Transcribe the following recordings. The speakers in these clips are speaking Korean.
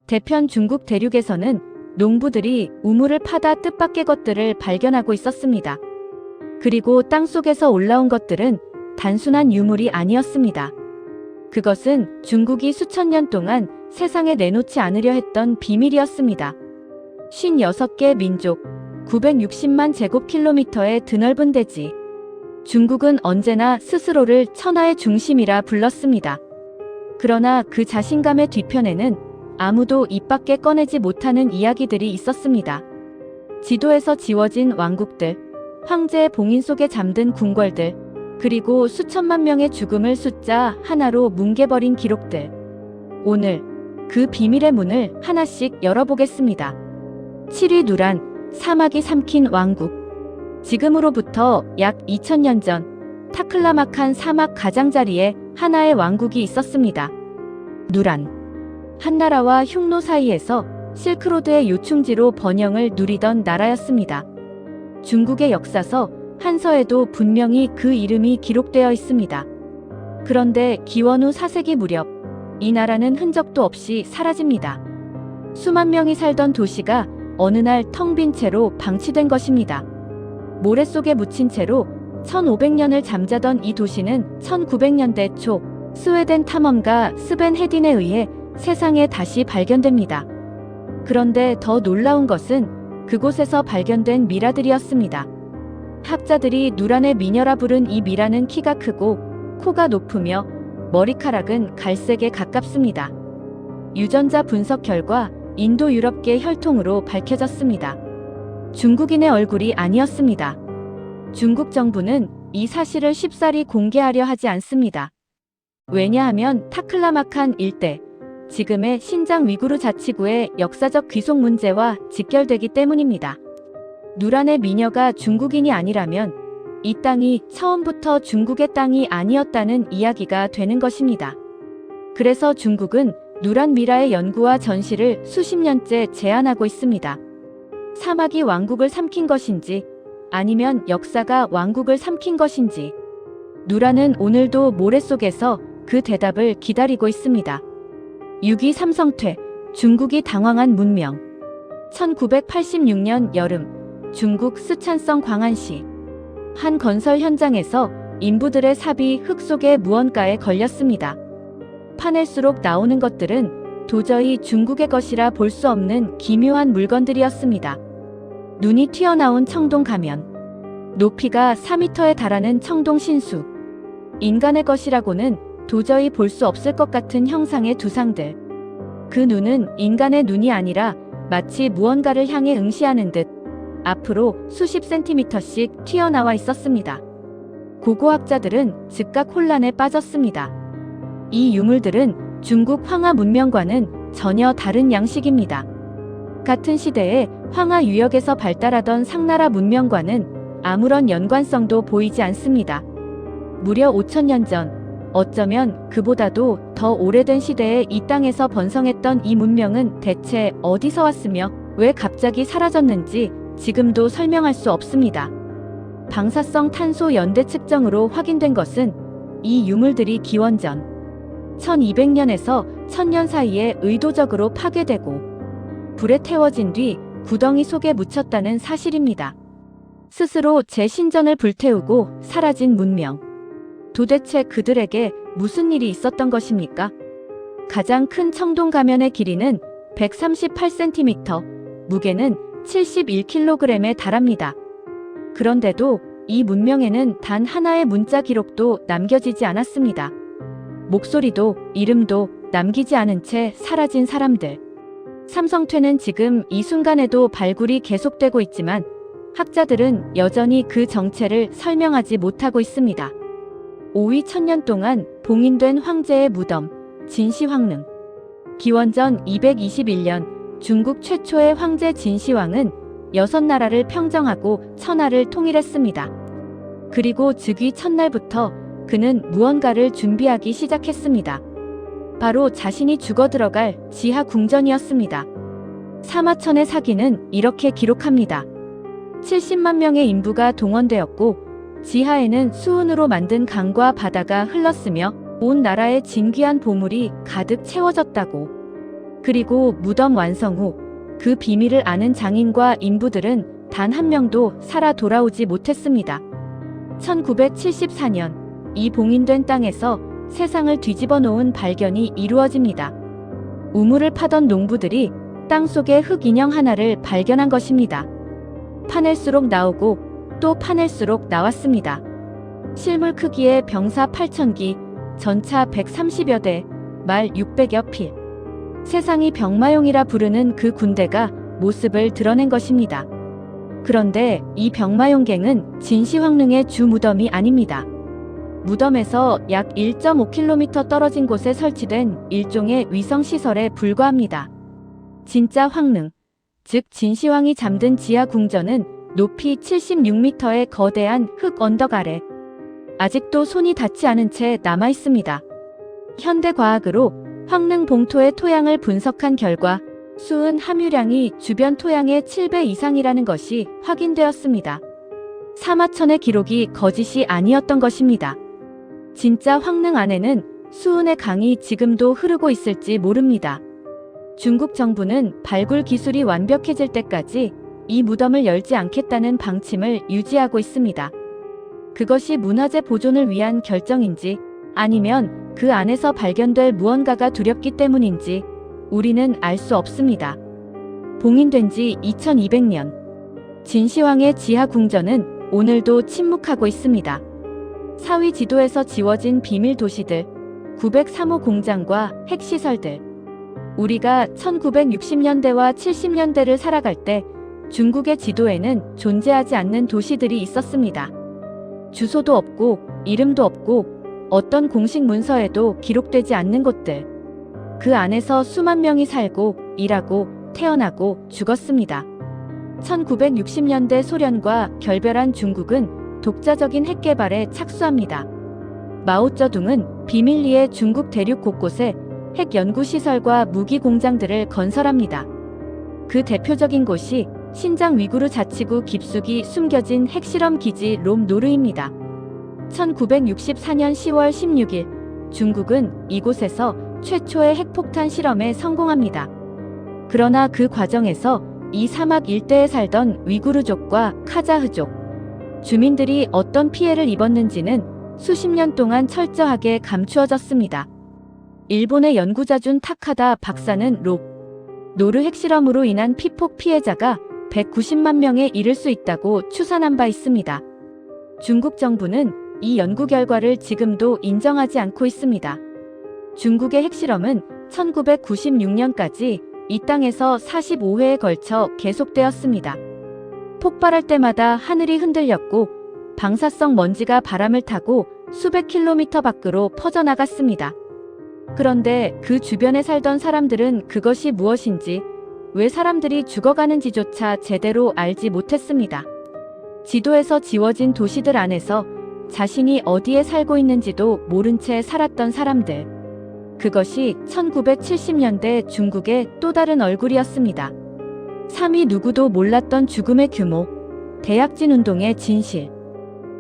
대편 중국 대륙에서는 농부들이 우물을 파다 뜻밖의 것들을 발견하고 있었습니다. 그리고 땅속에서 올라온 것들은 단순한 유물이 아니었습니다. 그것은 중국이 수천 년 동안 세상에 내놓지 않으려 했던 비밀이었습니다. 56개 민족, 960만 제곱킬로미터의 드넓은 대지. 중국은 언제나 스스로를 천하의 중심이라 불렀습니다. 그러나 그 자신감의 뒤편에는 아무도 입 밖에 꺼내지 못하는 이야기들이 있었습니다. 지도에서 지워진 왕국들, 황제의 봉인 속에 잠든 궁궐들, 그리고 수천만 명의 죽음을 숫자 하나로 뭉개버린 기록들. 오늘 그 비밀의 문을 하나씩 열어보겠습니다. 7위 누란, 사막이 삼킨 왕국. 지금으로부터 약 2000년 전 타클라마칸 사막 가장자리에 하나의 왕국이 있었습니다. 누란. 한나라와 흉노 사이에서 실크로드의 요충지로 번영을 누리던 나라였습니다. 중국의 역사서 한서에도 분명히 그 이름이 기록되어 있습니다. 그런데 기원 후 4세기 무렵 이 나라는 흔적도 없이 사라집니다. 수만 명이 살던 도시가 어느 날 텅 빈 채로 방치된 것입니다. 모래 속에 묻힌 채로 1500년을 잠자던 이 도시는 1900년대 초 스웨덴 탐험가 스벤 헤딘에 의해 세상에 다시 발견됩니다. 그런데 더 놀라운 것은 그곳에서 발견된 미라들이었습니다. 학자들이 누란의 미녀라 부른 이 미라는 키가 크고 코가 높으며 머리카락은 갈색에 가깝습니다. 유전자 분석 결과 인도 유럽계 혈통으로 밝혀졌습니다. 중국인의 얼굴이 아니었습니다. 중국 정부는 이 사실을 쉽사리 공개하려 하지 않습니다. 왜냐하면 타클라마칸 일대, 지금의 신장 위구르 자치구의 역사적 귀속 문제와 직결되기 때문입니다. 누란의 미녀가 중국인이 아니라면 이 땅이 처음부터 중국의 땅이 아니었다는 이야기가 되는 것입니다. 그래서 중국은 누란 미라의 연구와 전시를 수십 년째 제안하고 있습니다. 사막이 왕국을 삼킨 것인지 아니면 역사가 왕국을 삼킨 것인지 누란은 오늘도 모래 속에서 그 대답을 기다리고 있습니다. 6위 삼성퇴, 중국이 당황한 문명. 1986년 여름, 중국 쓰촨성 광안시. 한 건설 현장에서 인부들의 삽이 흙 속의 무언가에 걸렸습니다. 파낼수록 나오는 것들은 도저히 중국의 것이라 볼 수 없는 기묘한 물건들이었습니다. 눈이 튀어나온 청동 가면, 높이가 4m에 달하는 청동 신수, 인간의 것이라고는 도저히 볼 수 없을 것 같은 형상의 두상들. 그 눈은 인간의 눈이 아니라 마치 무언가를 향해 응시하는 듯 앞으로 수십 센티미터씩 튀어나와 있었습니다. 고고학자들은 즉각 혼란에 빠졌습니다. 이 유물들은 중국 황하 문명과는 전혀 다른 양식입니다. 같은 시대에 황하 유역에서 발달하던 상나라 문명과는 아무런 연관성도 보이지 않습니다. 무려 5000년 전, 어쩌면 그보다도 더 오래된 시대에 이 땅에서 번성했던 이 문명은 대체 어디서 왔으며 왜 갑자기 사라졌는지 지금도 설명할 수 없습니다. 방사성 탄소 연대 측정으로 확인된 것은 이 유물들이 기원전 1200년에서 1000년 사이에 의도적으로 파괴되고 불에 태워진 뒤 구덩이 속에 묻혔다는 사실입니다. 스스로 제 신전을 불태우고 사라진 문명. 도대체 그들에게 무슨 일이 있었던 것입니까? 가장 큰 청동 가면의 길이는 138cm, 무게는 71kg에 달합니다. 그런데도 이 문명에는 단 하나의 문자 기록도 남겨지지 않았습니다. 목소리도 이름도 남기지 않은 채 사라진 사람들. 삼성퇴는 지금 이 순간에도 발굴이 계속되고 있지만 학자들은 여전히 그 정체를 설명하지 못하고 있습니다. 5위 1000년 동안 봉인된 황제의 무덤, 진시황릉. 기원전 221년 중국 최초의 황제 진시황은 6나라를 평정하고 천하를 통일했습니다. 그리고 즉위 첫날부터 그는 무언가를 준비하기 시작했습니다. 바로 자신이 죽어 들어갈 지하 궁전이었습니다. 사마천의 사기는 이렇게 기록합니다. 70만 명의 인부가 동원되었고 지하에는 수은으로 만든 강과 바다가 흘렀으며 온 나라의 진귀한 보물이 가득 채워졌다고. 그리고 무덤 완성 후 그 비밀을 아는 장인과 인부들은 단 한 명도 살아 돌아오지 못했습니다. 1974년 이 봉인된 땅에서 세상을 뒤집어 놓은 발견이 이루어집니다. 우물을 파던 농부들이 땅속에 흙 인형 하나를 발견한 것입니다. 파낼수록 나오고 또 파낼수록 나왔습니다. 실물 크기의 병사 8,000기, 전차 130여 대, 말 600여 필. 세상이 병마용이라 부르는 그 군대가 모습을 드러낸 것입니다. 그런데 이 병마용갱은 진시황릉의 주 무덤이 아닙니다. 무덤에서 약 1.5km 떨어진 곳에 설치된 일종의 위성시설에 불과합니다. 진짜 황릉, 즉 진시황이 잠든 지하 궁전은 높이 76m의 거대한 흙 언덕 아래 아직도 손이 닿지 않은 채 남아 있습니다. 현대 과학으로 황릉 봉토의 토양을 분석한 결과 수은 함유량이 주변 토양의 7배 이상이라는 것이 확인되었습니다. 사마천의 기록이 거짓이 아니었던 것입니다. 진짜 황릉 안에는 수은의 강이 지금도 흐르고 있을지 모릅니다. 중국 정부는 발굴 기술이 완벽해질 때까지 이 무덤을 열지 않겠다는 방침을 유지하고 있습니다. 그것이 문화재 보존을 위한 결정인지 아니면 그 안에서 발견될 무언가가 두렵기 때문인지 우리는 알 수 없습니다. 봉인된 지 2200년. 진시황의 지하 궁전은 오늘도 침묵하고 있습니다. 사위 지도에서 지워진 비밀 도시들, 903호 공장과 핵시설들. 우리가 1960년대와 70년대를 살아갈 때 중국의 지도에는 존재하지 않는 도시들이 있었습니다. 주소도 없고 이름도 없고 어떤 공식 문서에도 기록되지 않는 곳들. 그 안에서 수만 명이 살고 일하고 태어나고 죽었습니다. 1960년대 소련과 결별한 중국은 독자적인 핵 개발에 착수합니다. 마오쩌둥은 비밀리에 중국 대륙 곳곳에 핵 연구시설과 무기 공장들을 건설합니다. 그 대표적인 곳이 신장 위구르 자치구 깊숙이 숨겨진 핵실험 기지 롬노르입니다. 1964년 10월 16일 중국은 이곳에서 최초의 핵폭탄 실험에 성공합니다. 그러나 그 과정에서 이 사막 일대에 살던 위구르족과 카자흐족 주민들이 어떤 피해를 입었는지는 수십 년 동안 철저하게 감추어졌습니다. 일본의 연구자 준 타카다 박사는 노르 핵실험으로 인한 피폭 피해자가 190만 명에 이를 수 있다고 추산한 바 있습니다. 중국 정부는 이 연구 결과를 지금도 인정하지 않고 있습니다. 중국의 핵실험은 1996년까지 이 땅에서 45회에 걸쳐 계속되었습니다. 폭발할 때마다 하늘이 흔들렸고 방사성 먼지가 바람을 타고 수백 킬로미터 밖으로 퍼져나갔습니다. 그런데 그 주변에 살던 사람들은 그것이 무엇인지, 왜 사람들이 죽어가는지조차 제대로 알지 못했습니다. 지도에서 지워진 도시들 안에서 자신이 어디에 살고 있는지도 모른 채 살았던 사람들. 그것이 1970년대 중국의 또 다른 얼굴이었습니다. 3위 누구도 몰랐던 죽음의 규모, 대약진 운동의 진실.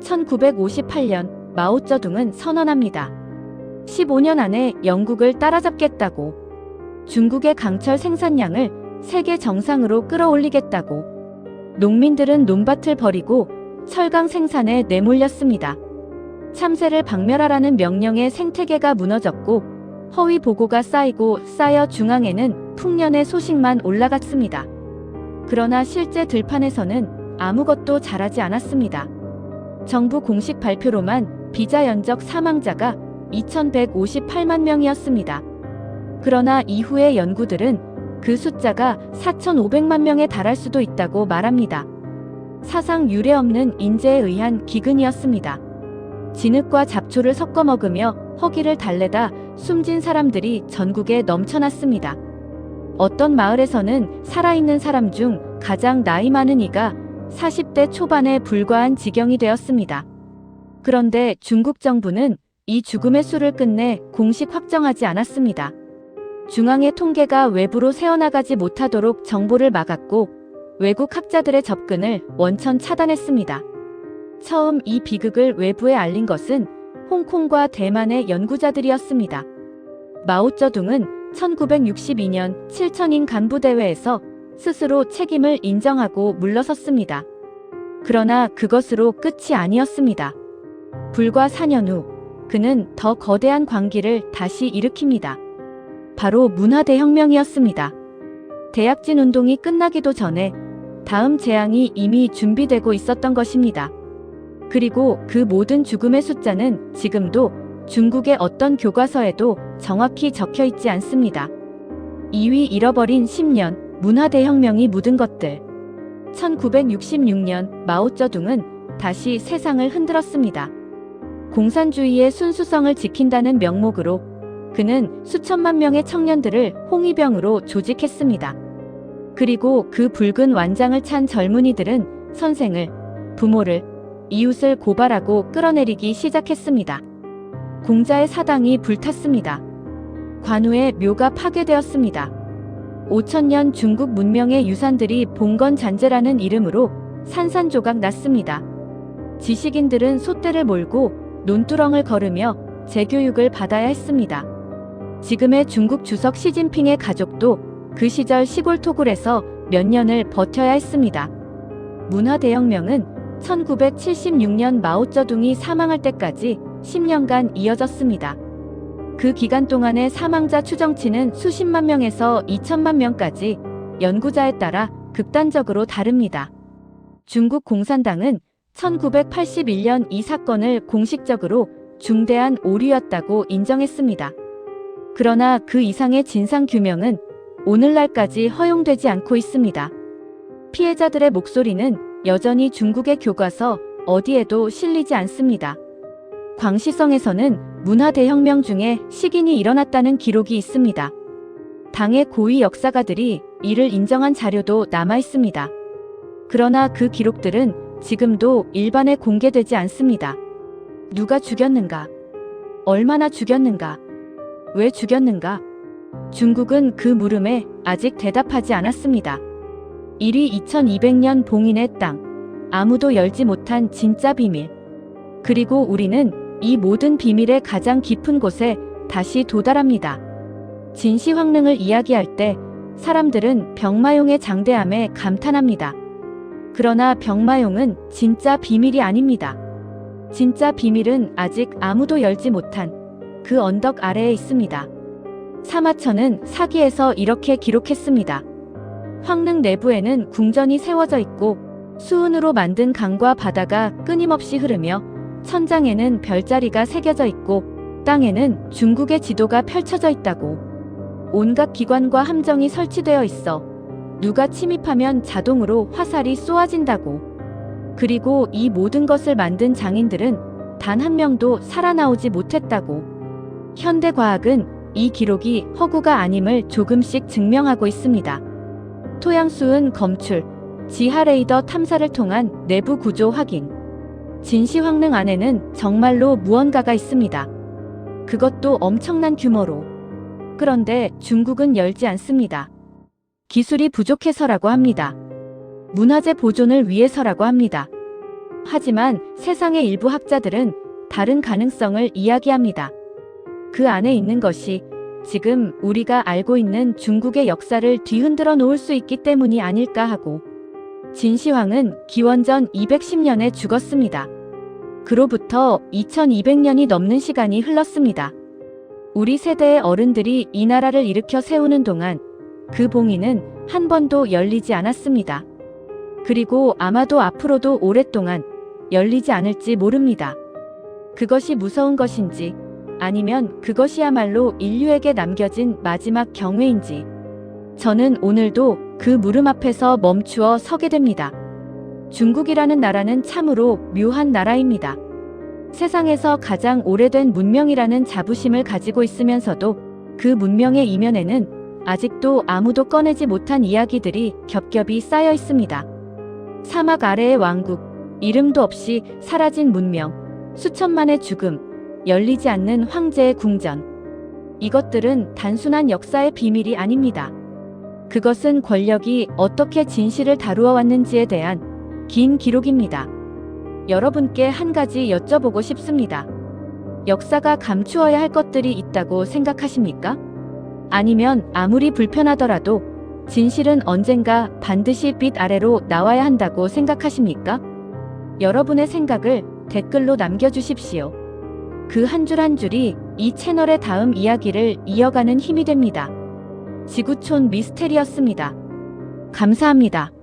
1958년 마오쩌둥은 선언합니다. 15년 안에 영국을 따라잡겠다고. 중국의 강철 생산량을 세계 정상으로 끌어올리겠다고. 농민들은 논밭을 버리고 철강 생산에 내몰렸습니다. 참새를 박멸하라는 명령에 생태계가 무너졌고 허위 보고가 쌓여 중앙에는 풍년의 소식만 올라갔습니다. 그러나 실제 들판에서는 아무것도 자라지 않았습니다. 정부 공식 발표로만 비자연적 사망자가 2158만 명이었습니다. 그러나 이후의 연구들은 그 숫자가 4500만 명에 달할 수도 있다고 말합니다. 사상 유례 없는 인재에 의한 기근이었습니다. 진흙과 잡초를 섞어 먹으며 허기를 달래다 숨진 사람들이 전국에 넘쳐났습니다. 어떤 마을에서는 살아있는 사람 중 가장 나이 많은 이가 40대 초반에 불과한 지경이 되었습니다. 그런데 중국 정부는 이 죽음의 수를 끝내 공식 확정하지 않았습니다. 중앙의 통계가 외부로 새어나가지 못하도록 정보를 막았고 외국 학자들의 접근을 원천 차단했습니다. 처음 이 비극을 외부에 알린 것은 홍콩과 대만의 연구자들이었습니다. 마오쩌둥은 1962년 7천인 간부대회에서 스스로 책임을 인정하고 물러섰습니다. 그러나 그것으로 끝이 아니었습니다. 불과 4년 후 그는 더 거대한 광기를 다시 일으킵니다. 바로 문화대혁명이었습니다. 대약진 운동이 끝나기도 전에 다음 재앙이 이미 준비되고 있었던 것입니다. 그리고 그 모든 죽음의 숫자는 지금도 중국의 어떤 교과서에도 정확히 적혀 있지 않습니다. 2위 잃어버린 10년, 문화대혁명이 묻은 것들. 1966년 마오쩌둥은 다시 세상을 흔들었습니다. 공산주의의 순수성을 지킨다는 명목으로 그는 수천만 명의 청년들을 홍위병으로 조직했습니다. 그리고 그 붉은 완장을 찬 젊은이들은 선생을, 부모를, 이웃을 고발하고 끌어내리기 시작했습니다. 공자의 사당이 불탔습니다. 관우의 묘가 파괴되었습니다. 5천년 중국 문명의 유산들이 봉건잔재라는 이름으로 산산조각 났습니다. 지식인들은 솥대를 몰고 논두렁을 걸으며 재교육을 받아야 했습니다. 지금의 중국 주석 시진핑의 가족도 그 시절 시골 토굴에서 몇 년을 버텨야 했습니다. 문화대혁명은 1976년 마오쩌둥이 사망할 때까지 10년간 이어졌습니다. 그 기간 동안의 사망자 추정치는 수십만 명에서 2천만 명까지 연구자에 따라 극단적으로 다릅니다. 중국 공산당은 1981년 이 사건을 공식적으로 중대한 오류였다고 인정했습니다. 그러나 그 이상의 진상규명은 오늘날까지 허용되지 않고 있습니다. 피해자들의 목소리는 여전히 중국의 교과서 어디에도 실리지 않습니다. 광시성에서는 문화대혁명 중에 식인이 일어났다는 기록이 있습니다. 당의 고위 역사가들이 이를 인정한 자료도 남아 있습니다. 그러나 그 기록들은 지금도 일반에 공개되지 않습니다. 누가 죽였는가? 얼마나 죽였는가? 왜 죽였는가? 중국은 그 물음에 아직 대답하지 않았습니다. 1위 2200년 봉인의 땅, 아무도 열지 못한 진짜 비밀. 그리고 우리는 이 모든 비밀의 가장 깊은 곳에 다시 도달합니다. 진시황릉을 이야기할 때 사람들은 병마용의 장대함에 감탄합니다. 그러나 병마용은 진짜 비밀이 아닙니다. 진짜 비밀은 아직 아무도 열지 못한 그 언덕 아래에 있습니다. 사마천은 사기에서 이렇게 기록했습니다. 황릉 내부에는 궁전이 세워져 있고 수은으로 만든 강과 바다가 끊임없이 흐르며 천장에는 별자리가 새겨져 있고 땅에는 중국의 지도가 펼쳐져 있다고. 온갖 기관과 함정이 설치되어 있어 누가 침입하면 자동으로 화살이 쏘아진다고. 그리고 이 모든 것을 만든 장인들은 단 한 명도 살아나오지 못했다고. 현대과학은 이 기록이 허구가 아님을 조금씩 증명하고 있습니다. 토양수은 검출, 지하 레이더 탐사를 통한 내부 구조 확인. 진시황릉 안에는 정말로 무언가가 있습니다. 그것도 엄청난 규모로. 그런데 중국은 열지 않습니다. 기술이 부족해서라고 합니다. 문화재 보존을 위해서라고 합니다. 하지만 세상의 일부 학자들은 다른 가능성을 이야기합니다. 그 안에 있는 것이 지금 우리가 알고 있는 중국의 역사를 뒤흔들어 놓을 수 있기 때문이 아닐까 하고. 진시황은 기원전 210년에 죽었습니다. 그로부터 2200년이 넘는 시간이 흘렀습니다. 우리 세대의 어른들이 이 나라를 일으켜 세우는 동안 그 봉인은 한 번도 열리지 않았습니다. 그리고 아마도 앞으로도 오랫동안 열리지 않을지 모릅니다. 그것이 무서운 것인지 아니면 그것이야말로 인류에게 남겨진 마지막 경외인지 저는 오늘도 그 물음 앞에서 멈추어 서게 됩니다. 중국이라는 나라는 참으로 묘한 나라입니다. 세상에서 가장 오래된 문명이라는 자부심을 가지고 있으면서도 그 문명의 이면에는 아직도 아무도 꺼내지 못한 이야기들이 겹겹이 쌓여 있습니다. 사막 아래의 왕국, 이름도 없이 사라진 문명, 수천만의 죽음, 열리지 않는 황제의 궁전. 이것들은 단순한 역사의 비밀이 아닙니다. 그것은 권력이 어떻게 진실을 다루어 왔는지에 대한 긴 기록입니다. 여러분께 한 가지 여쭤보고 싶습니다. 역사가 감추어야 할 것들이 있다고 생각하십니까? 아니면 아무리 불편하더라도 진실은 언젠가 반드시 빛 아래로 나와야 한다고 생각하십니까? 여러분의 생각을 댓글로 남겨주십시오. 그 한 줄 한 줄이 이 채널의 다음 이야기를 이어가는 힘이 됩니다. 지구촌 미스테리였습니다. 감사합니다.